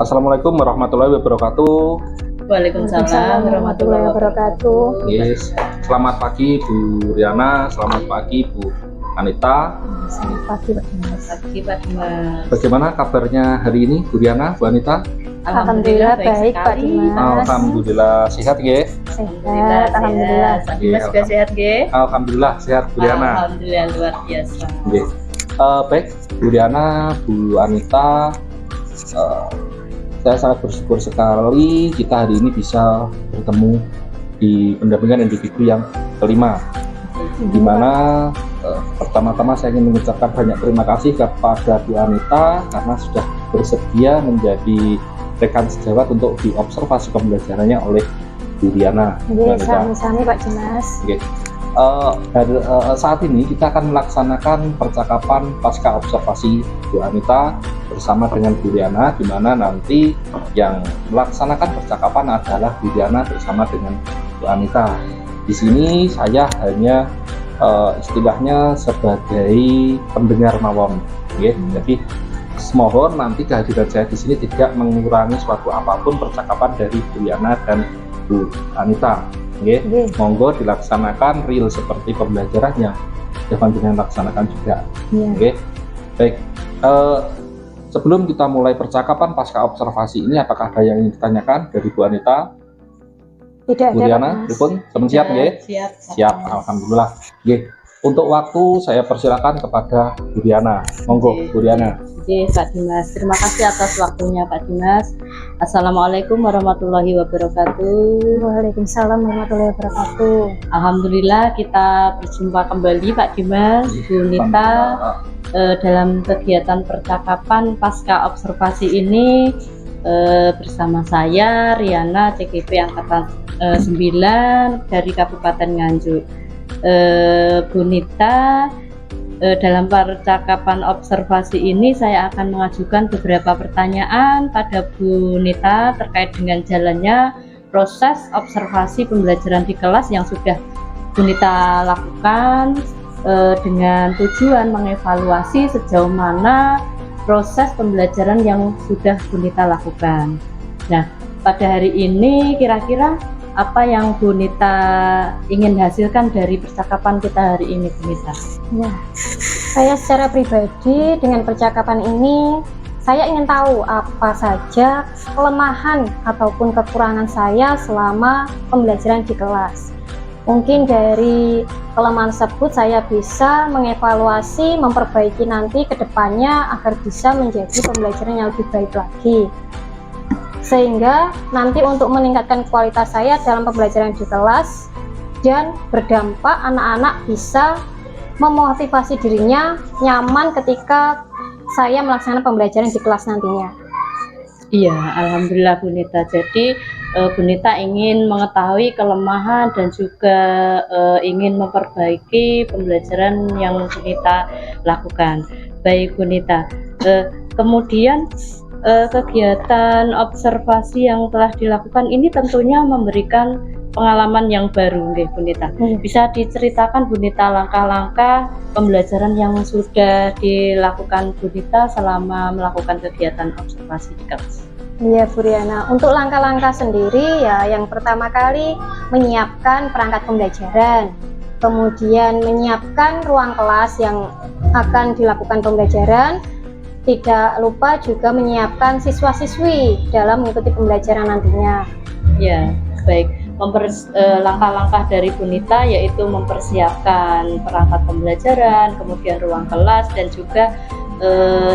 Assalamualaikum warahmatullahi wabarakatuh. Waalaikumsalam warahmatullahi wabarakatuh. Yes. Selamat pagi Bu Riana, selamat pagi Bu Anita. Selamat pagi Pak Dimas. Pagi Pak Dimas. Bagaimana kabarnya hari ini Bu Riana, Bu Anita? Alhamdulillah baik Pak Dimas. Alhamdulillah sehat ya. Sehat, alhamdulillah. Pak Dimas juga sehat nggih? Alhamdulillah sehat Bu Riana. Alhamdulillah luar biasa. Nggih. Baik Bu Riana, Bu Anita, saya sangat bersyukur sekali kita hari ini bisa bertemu di pendampingan individu yang kelima, di mana pertama-tama saya ingin mengucapkan banyak terima kasih kepada Bu Anita karena sudah bersedia menjadi rekan sejawat untuk diobservasi pembelajarannya oleh Bu Riana. Sami-sami Pak Dimas. Saat ini kita akan melaksanakan percakapan pasca observasi Bu Anita bersama dengan Bu Riana, di mana nanti yang melaksanakan percakapan adalah Bu Riana bersama dengan Bu Anita. Di sini saya hanya istilahnya sebagai pendengar mawon, ya. Jadi mohon nanti kehadiran saya di sini tidak mengurangi suatu apapun percakapan dari Bu Riana dan Bu Anita. Monggo dilaksanakan real seperti pembelajaran yang dengan laksanakan juga. Baik. Sebelum kita mulai percakapan pasca observasi ini, apakah ada yang ingin ditanyakan dari Bu Anita? Tidak Bu ada Riana, Pak Ripun, siap ya? Siap. Alhamdulillah. Untuk waktu saya persilakan kepada Bu Riana. Monggo Bu Riana. Oke Pak Dimas, terima kasih atas waktunya Pak Dimas. Assalamualaikum warahmatullahi wabarakatuh. Waalaikumsalam warahmatullahi wabarakatuh. Alhamdulillah kita berjumpa kembali Pak Dimas, Bu Nita, dalam kegiatan percakapan pasca observasi ini bersama saya Riana CGP Angkatan 9 dari Kabupaten Nganjuk. Bu Nita, dalam percakapan observasi ini saya akan mengajukan beberapa pertanyaan pada Bu Nita terkait dengan jalannya proses observasi pembelajaran di kelas yang sudah Bu Nita lakukan, dengan tujuan mengevaluasi sejauh mana proses pembelajaran yang sudah Bu Nita lakukan. Nah, pada hari ini kira-kira apa yang Bu Nita ingin hasilkan dari percakapan kita hari ini, Bu Nita? Ya, saya secara pribadi dengan percakapan ini saya ingin tahu apa saja kelemahan ataupun kekurangan saya selama pembelajaran di kelas. Mungkin dari kelemahan tersebut saya bisa mengevaluasi, memperbaiki nanti ke depannya agar bisa menjadi pembelajaran yang lebih baik lagi. Sehingga nanti untuk meningkatkan kualitas saya dalam pembelajaran di kelas dan berdampak anak-anak bisa memotivasi dirinya nyaman ketika saya melaksanakan pembelajaran di kelas nantinya. Iya, alhamdulillah Bu Nita. Jadi Bu Nita ingin mengetahui kelemahan dan juga ingin memperbaiki pembelajaran yang Bu Nita lakukan. Baik Bu Nita. Kemudian kegiatan observasi yang telah dilakukan ini tentunya memberikan pengalaman yang baru, Bu Nita. Bisa diceritakan Bu Nita langkah-langkah pembelajaran yang sudah dilakukan Bu Nita selama melakukan kegiatan observasi di kelas? Iya Bu Riana, untuk langkah-langkah sendiri ya yang pertama kali menyiapkan perangkat pembelajaran, kemudian menyiapkan ruang kelas yang akan dilakukan pembelajaran, tidak lupa juga menyiapkan siswa-siswi dalam mengikuti pembelajaran nantinya. Ya, baik. Langkah-langkah dari Bu Nita yaitu mempersiapkan perangkat pembelajaran, kemudian ruang kelas, dan juga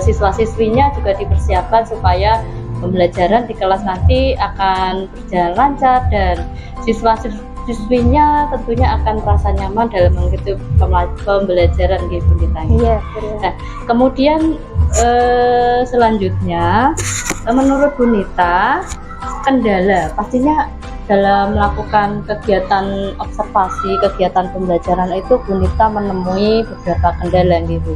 siswa-siswinya juga dipersiapkan supaya pembelajaran di kelas nanti akan berjalan lancar dan siswa-siswinya tentunya akan merasa nyaman dalam mengikuti pembelajaran Bu Nita. Iya. Nah, kemudian selanjutnya menurut Bu Nita kendala pastinya dalam melakukan kegiatan observasi, kegiatan pembelajaran itu Bu Nita menemui beberapa kendala gitu.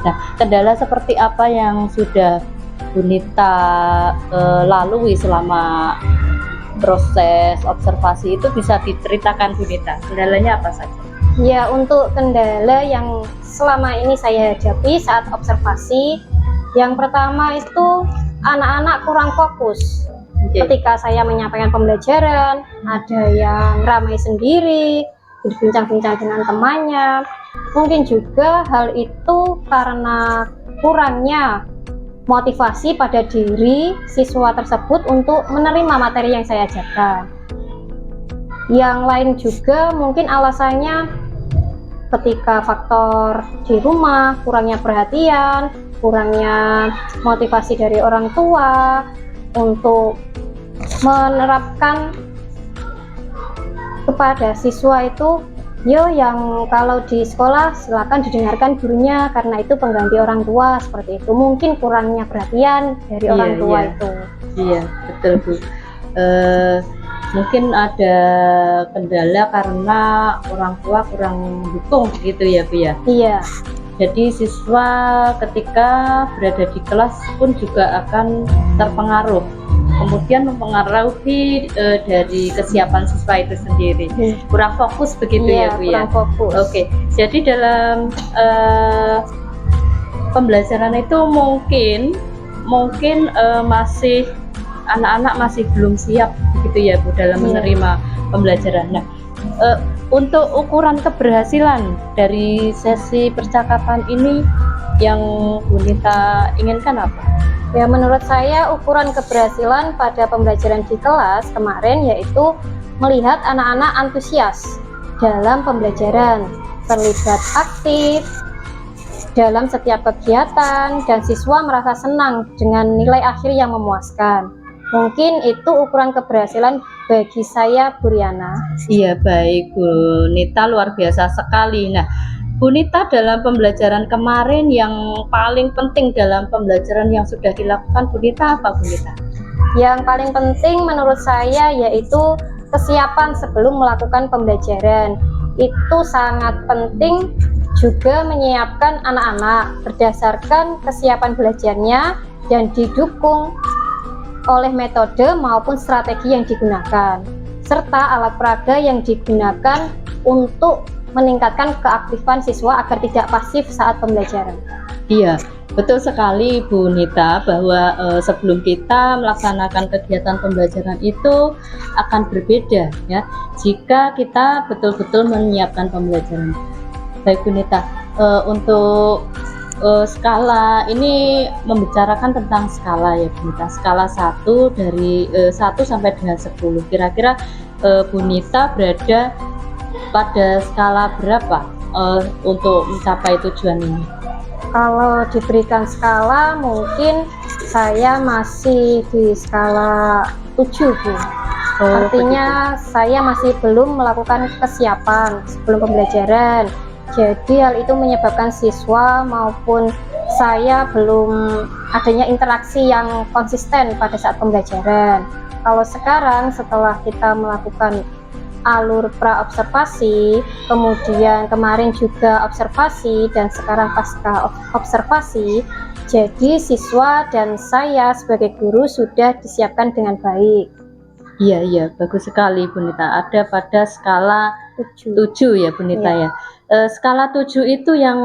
Nah, kendala seperti apa yang sudah Bu Nita lalui selama proses observasi itu bisa diceritakan Bu Nita? Kendalanya apa saja? Ya, untuk kendala yang selama ini saya hadapi saat observasi, yang pertama itu anak-anak kurang fokus. Oke. Ketika saya menyampaikan pembelajaran, ada yang ramai sendiri, berbincang-bincang dengan temannya. Mungkin juga hal itu karena kurangnya motivasi pada diri siswa tersebut untuk menerima materi yang saya ajarkan. Yang lain juga mungkin alasannya ketika faktor di rumah, kurangnya perhatian, kurangnya motivasi dari orang tua untuk menerapkan kepada siswa itu, yo yang kalau di sekolah silakan didengarkan gurunya karena itu pengganti orang tua, seperti itu. Mungkin kurangnya perhatian dari orang tua itu. Iya, betul Bu. Mungkin ada kendala karena orang tua kurang dukung gitu ya Bu ya. Iya. Jadi siswa ketika berada di kelas pun juga akan terpengaruh, kemudian mempengaruhi dari kesiapan siswa itu sendiri. Kurang fokus begitu ya Bu ya. Kurang fokus. Oke, jadi dalam pembelajaran itu mungkin masih anak-anak masih belum siap begitu ya Bu dalam menerima pembelajaran. Nah, untuk ukuran keberhasilan dari sesi percakapan ini yang Bu Nita inginkan apa? Ya, menurut saya ukuran keberhasilan pada pembelajaran di kelas kemarin yaitu melihat anak-anak antusias dalam pembelajaran, terlibat aktif dalam setiap kegiatan, dan siswa merasa senang dengan nilai akhir yang memuaskan. Mungkin itu ukuran keberhasilan bagi saya, Bu Riana. Iya, baik Bu Nita, luar biasa sekali. Nah, Bu Nita, dalam pembelajaran kemarin yang paling penting dalam pembelajaran yang sudah dilakukan Bu Nita apa Bu Nita? Yang paling penting menurut saya yaitu kesiapan sebelum melakukan pembelajaran. Itu sangat penting, juga menyiapkan anak-anak berdasarkan kesiapan belajarnya dan didukung oleh metode maupun strategi yang digunakan, serta alat peraga yang digunakan untuk meningkatkan keaktifan siswa agar tidak pasif saat pembelajaran. Iya, betul sekali Bu Nita, bahwa sebelum kita melaksanakan kegiatan pembelajaran itu akan berbeda ya jika kita betul-betul menyiapkan pembelajaran. Baik Bu Nita, untuk skala ini membicarakan tentang skala ya Bu Nita, skala 1 dari 1 sampai dengan 10. Kira-kira Bu Nita berada pada skala berapa untuk mencapai tujuan ini? Kalau diberikan skala mungkin saya masih di skala 7 Bu. Artinya saya masih belum melakukan kesiapan sebelum pembelajaran. Jadi hal itu menyebabkan siswa maupun saya belum adanya interaksi yang konsisten pada saat pembelajaran. Kalau sekarang setelah kita melakukan alur pra-observasi, kemudian kemarin juga observasi, dan sekarang pasca observasi, jadi siswa dan saya sebagai guru sudah disiapkan dengan baik. Iya, bagus sekali Bu Nita. Ada pada skala 7 ya Bu Nita ya. Skala 7 itu yang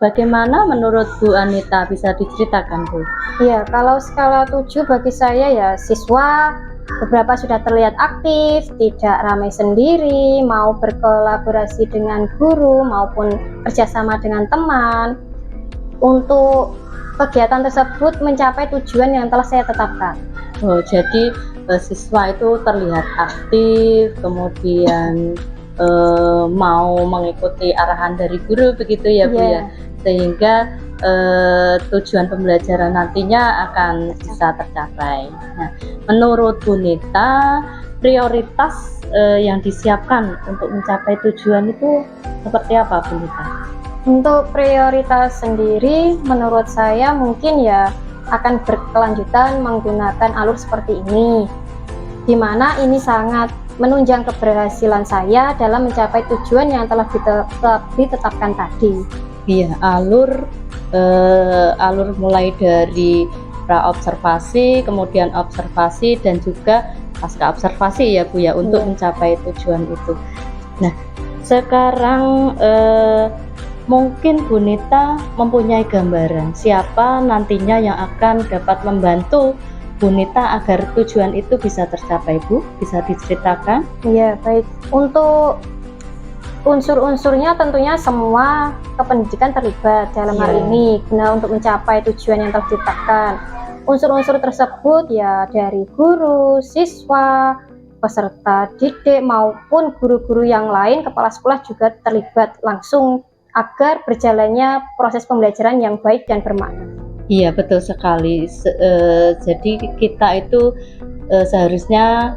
bagaimana menurut Bu Anita, bisa diceritakan Bu? Iya, kalau skala 7 bagi saya ya siswa beberapa sudah terlihat aktif, tidak ramai sendiri, mau berkolaborasi dengan guru maupun kerjasama dengan teman. Untuk kegiatan tersebut mencapai tujuan yang telah saya tetapkan. Oh, jadi siswa itu terlihat aktif, kemudian mau mengikuti arahan dari guru begitu ya Bu ya, sehingga tujuan pembelajaran nantinya akan bisa tercapai. Nah, menurut Bu Nita, prioritas yang disiapkan untuk mencapai tujuan itu seperti apa Bu Nita? Untuk prioritas sendiri menurut saya mungkin ya akan berkelanjutan menggunakan alur seperti ini, di mana ini sangat menunjang keberhasilan saya dalam mencapai tujuan yang telah ditetapkan tadi. Iya, alur mulai dari pra-observasi, kemudian observasi, dan juga pasca observasi ya Bu ya, untuk mencapai tujuan itu. Nah, sekarang mungkin Bu Nita mempunyai gambaran siapa nantinya yang akan dapat membantu Bu Nita agar tujuan itu bisa tercapai, Bu? Bisa diceritakan? Iya, baik. Untuk unsur-unsurnya tentunya semua kependidikan terlibat dalam hal Iya. ini guna untuk mencapai tujuan yang telah ditetapkan. Unsur-unsur tersebut ya dari guru, siswa, peserta didik maupun guru-guru yang lain, kepala sekolah juga terlibat langsung agar berjalannya proses pembelajaran yang baik dan bermakna. Iya, betul sekali. Jadi kita itu seharusnya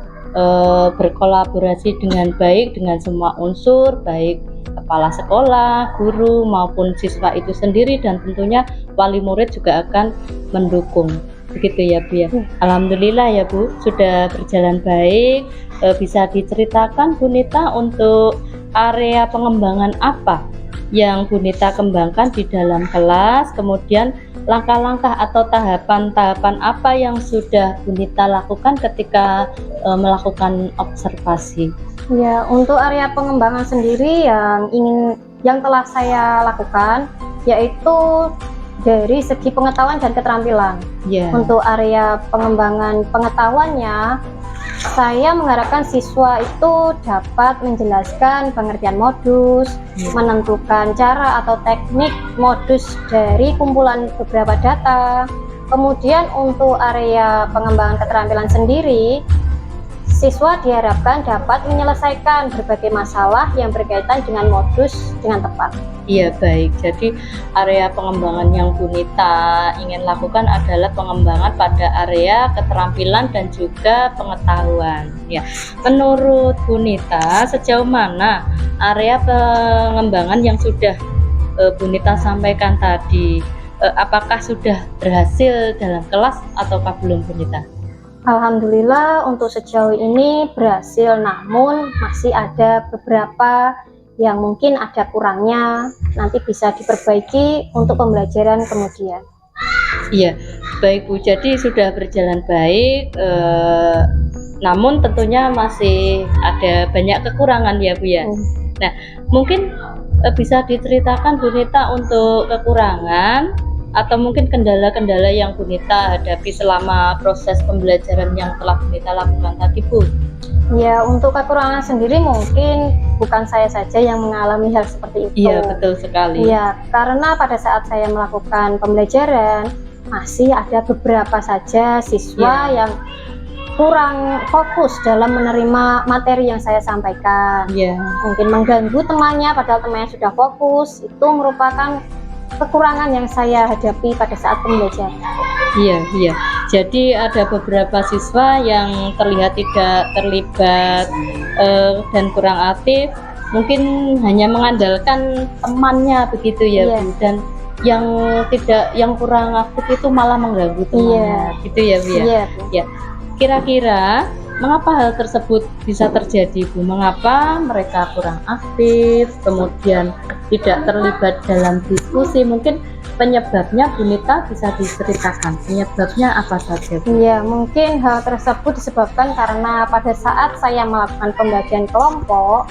berkolaborasi dengan baik dengan semua unsur, baik kepala sekolah, guru maupun siswa itu sendiri, dan tentunya wali murid juga akan mendukung. Begitu ya Bu ya. Alhamdulillah ya Bu, sudah berjalan baik. Bisa diceritakan Bu Nita untuk area pengembangan apa yang Bu Nita kembangkan di dalam kelas, kemudian langkah-langkah atau tahapan-tahapan apa yang sudah Bu Nita lakukan ketika melakukan observasi? Ya, untuk area pengembangan sendiri yang telah saya lakukan yaitu dari segi pengetahuan dan keterampilan. Ya. Untuk area pengembangan pengetahuannya, saya mengharapkan siswa itu dapat menjelaskan pengertian modus, menentukan cara atau teknik modus dari kumpulan beberapa data. Kemudian untuk area pengembangan keterampilan sendiri, siswa diharapkan dapat menyelesaikan berbagai masalah yang berkaitan dengan modus dengan tepat. Iya, baik. Jadi area pengembangan yang Bu Nita ingin lakukan adalah pengembangan pada area keterampilan dan juga pengetahuan. Ya, menurut Bu Nita sejauh mana area pengembangan yang sudah Bu Nita sampaikan tadi, apakah sudah berhasil dalam kelas ataukah belum, Bu Nita? Alhamdulillah untuk sejauh ini berhasil, namun masih ada beberapa yang mungkin ada kurangnya, nanti bisa diperbaiki untuk pembelajaran kemudian. Iya, baik Bu. Jadi sudah berjalan baik, namun tentunya masih ada banyak kekurangan ya Bu ya. Nah, mungkin bisa diceritakan Bu Nita untuk kekurangan atau mungkin kendala-kendala yang Bu Nita hadapi selama proses pembelajaran yang telah Bu Nita lakukan tadi, Bu? Ya, untuk kekurangan sendiri mungkin bukan saya saja yang mengalami hal seperti itu. Iya, betul sekali. Iya, karena pada saat saya melakukan pembelajaran masih ada beberapa saja siswa yang kurang fokus dalam menerima materi yang saya sampaikan. Iya. Mungkin mengganggu temannya padahal temannya sudah fokus. Itu merupakan kekurangan yang saya hadapi pada saat pembelajaran. Iya, iya. Jadi ada beberapa siswa yang terlihat tidak terlibat dan kurang aktif, mungkin hanya mengandalkan temannya begitu ya, Bu. Dan yang kurang aktif itu malah mengganggu temannya, gitu ya, Bu ya. Iya, Bu. Ya. Kira-kira mengapa hal tersebut bisa terjadi, Bu? Mengapa mereka kurang aktif, kemudian tidak terlibat dalam diskusi? Mungkin penyebabnya Bu Nita bisa diceritakan. Penyebabnya apa saja, Bu? Ya, mungkin hal tersebut disebabkan karena pada saat saya melakukan pembagian kelompok,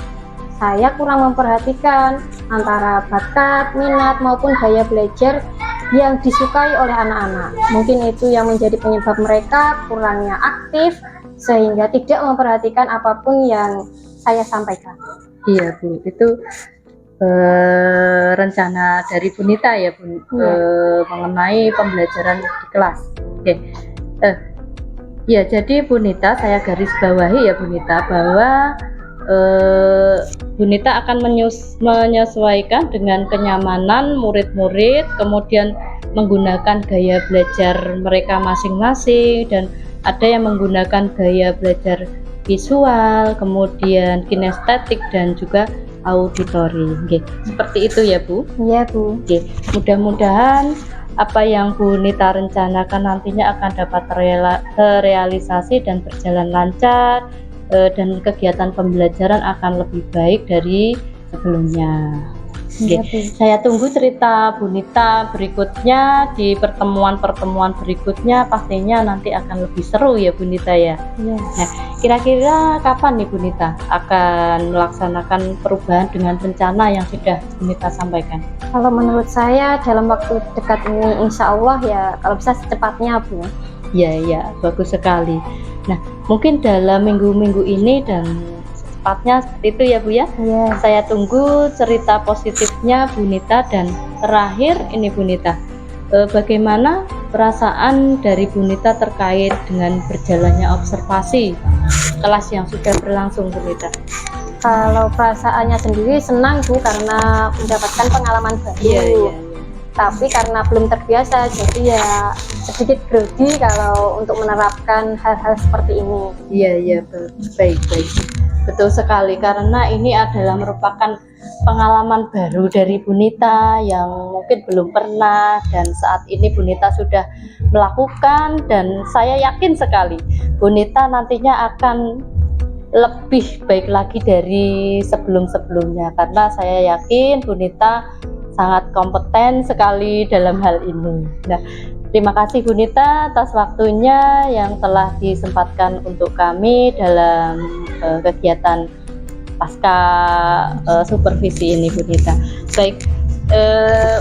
saya kurang memperhatikan antara bakat, minat maupun gaya belajar yang disukai oleh anak-anak. Mungkin itu yang menjadi penyebab mereka kurangnya aktif sehingga tidak memperhatikan apapun yang saya sampaikan. Iya, Bu. Itu rencana dari Bu Nita ya, Bu, mengenai pembelajaran di kelas. Oke. Ya, jadi Bu Nita, saya garis bawahi ya Bu Nita, bahwa Bu Nita akan menyesuaikan dengan kenyamanan murid-murid, kemudian menggunakan gaya belajar mereka masing-masing, dan ada yang menggunakan gaya belajar visual, kemudian kinestetik dan juga auditori. Oke, seperti itu ya Bu. Iya, Bu. Oke, mudah-mudahan apa yang Bu Nita rencanakan nantinya akan dapat terrealisasi dan berjalan lancar, dan kegiatan pembelajaran akan lebih baik dari sebelumnya. Iya, Bu. Saya tunggu cerita Bu Nita berikutnya di pertemuan-pertemuan berikutnya, pastinya nanti akan lebih seru ya Bu Nita ya. Iya. Nah, kira-kira kapan nih Bu Nita akan melaksanakan perubahan dengan rencana yang sudah Bu Nita sampaikan? Kalau menurut saya dalam waktu dekat ini insya Allah ya kalau bisa secepatnya Bu. Ya, bagus sekali. Nah, mungkin dalam minggu-minggu ini dan secepatnya seperti itu ya Bu ya. Iya. Saya tunggu cerita positifnya Bu Nita. Dan terakhir ini Bu Nita, bagaimana perasaan dari Bu Nita terkait dengan berjalannya observasi kelas yang sudah berlangsung Bu Nita? Kalau perasaannya sendiri senang Bu karena mendapatkan pengalaman baru. Iya. Tapi karena belum terbiasa jadi ya sedikit grogi kalau untuk menerapkan hal-hal seperti ini. Iya, baik. Betul sekali, karena ini adalah merupakan pengalaman baru dari Bu Nita yang mungkin belum pernah, dan saat ini Bu Nita sudah melakukan, dan saya yakin sekali Bu Nita nantinya akan lebih baik lagi dari sebelum-sebelumnya, karena saya yakin Bu Nita sangat kompeten sekali dalam hal ini. Nah, terima kasih Bu Nita atas waktunya yang telah disempatkan untuk kami dalam kegiatan pasca supervisi ini Bu Nita. Baik,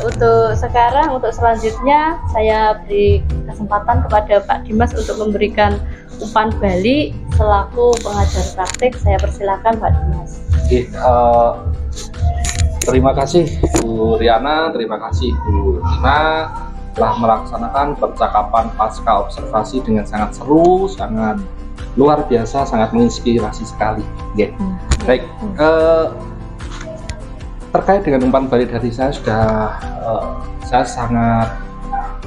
untuk selanjutnya saya beri kesempatan kepada Pak Dimas untuk memberikan umpan balik selaku pengajar praktik. Saya persilakan Pak Dimas. Oke, terima kasih Bu Riana, terima kasih Bu Ina telah melaksanakan percakapan pasca observasi dengan sangat seru, sangat luar biasa, sangat menginspirasi sekali. Okay. Baik, terkait dengan umpan balik dari saya saya sangat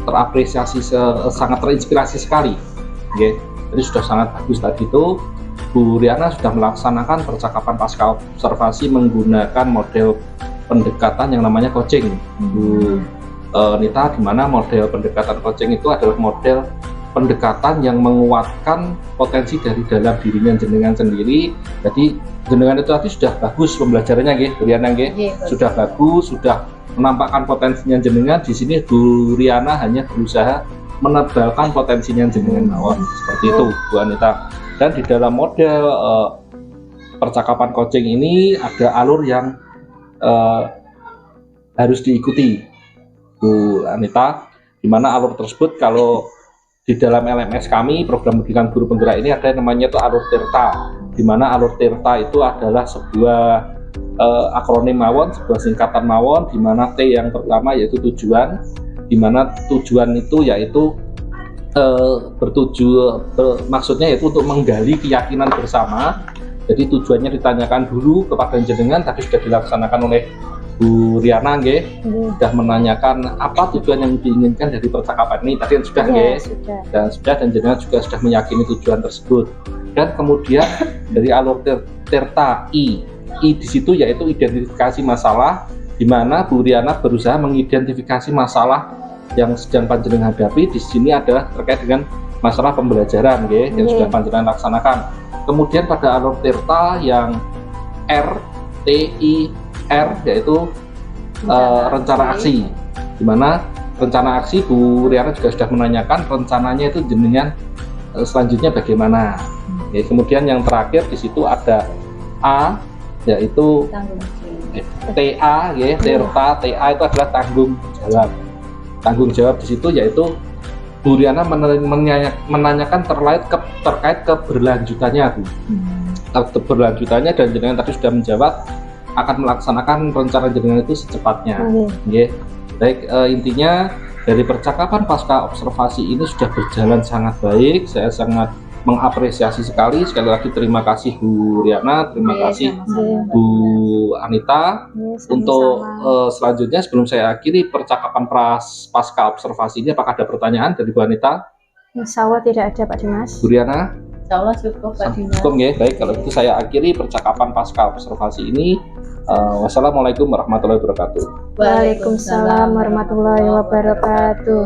terapresiasi, sangat terinspirasi sekali. Okay. Jadi sudah sangat bagus tadi itu Bu Riana sudah melaksanakan percakapan pasca observasi menggunakan model pendekatan yang namanya coaching. Bu Nita, di mana model pendekatan coaching itu adalah model pendekatan yang menguatkan potensi dari dalam dirinya jenengan sendiri. Jadi jenengan itu tadi sudah bagus pembelajarannya, nggih, Bu Riana, nggih. Sudah bagus, sudah menampakkan potensinya jenengan. Di sini Bu Riana hanya berusaha menebalkan potensinya jenengan mawon. Seperti itu, Bu Anita. Dan di dalam model percakapan coaching ini ada alur yang harus diikuti, Bu Anita, di mana alur tersebut kalau di dalam LMS kami, program pendidikan guru penggerak ini ada yang namanya itu alur TIRTA, di mana alur TIRTA itu adalah sebuah akronim mawon, sebuah singkatan mawon, di mana T yang pertama yaitu tujuan, di mana tujuan itu yaitu maksudnya yaitu untuk menggali keyakinan bersama. Jadi tujuannya ditanyakan dulu kepada jenengan, tadi sudah dilaksanakan oleh Bu Riana, nggih. Sudah menanyakan apa tujuan yang diinginkan dari percakapan ini, tadi kan sudah, nggih. Dan jenengan juga sudah meyakini tujuan tersebut. Dan kemudian dari alur TIRTA I di situ yaitu identifikasi masalah, di mana Bu Riana berusaha mengidentifikasi masalah yang sedang panjenengan hadapi. Di sini adalah terkait dengan masalah pembelajaran, nggih, yang sudah panjenengan laksanakan. Kemudian pada alur TIRTA yang RTIR yaitu rencana aksi, di mana rencana aksi Bu Riana juga sudah menanyakan rencananya itu jenengan selanjutnya bagaimana. Ya, kemudian yang terakhir di situ ada A yaitu TA, ya, TIRTA TA itu adalah tanggung jawab. Tanggung jawab di situ yaitu Bu Riana menanyakan terkait keberlanjutannya, Bu. Keberlanjutannya, dan jenengan tadi sudah menjawab akan melaksanakan rencana jenengan itu secepatnya. Yeah. Baik, intinya dari percakapan pasca observasi ini sudah berjalan sangat baik. Saya sangat mengapresiasi sekali. Sekali lagi terima kasih Bu Riana, terima kasih Bu Anita. Untuk selanjutnya, sebelum saya akhiri percakapan pasca observasi ini, apakah ada pertanyaan dari Bu Anita? Insya Allah tidak ada Pak Dimas. Bu Riana? Insya Allah cukup Pak Dimas. Cukup, ya. Baik, kalau itu saya akhiri percakapan pasca observasi ini. Wassalamualaikum warahmatullahi wabarakatuh. Waalaikumsalam warahmatullahi wabarakatuh.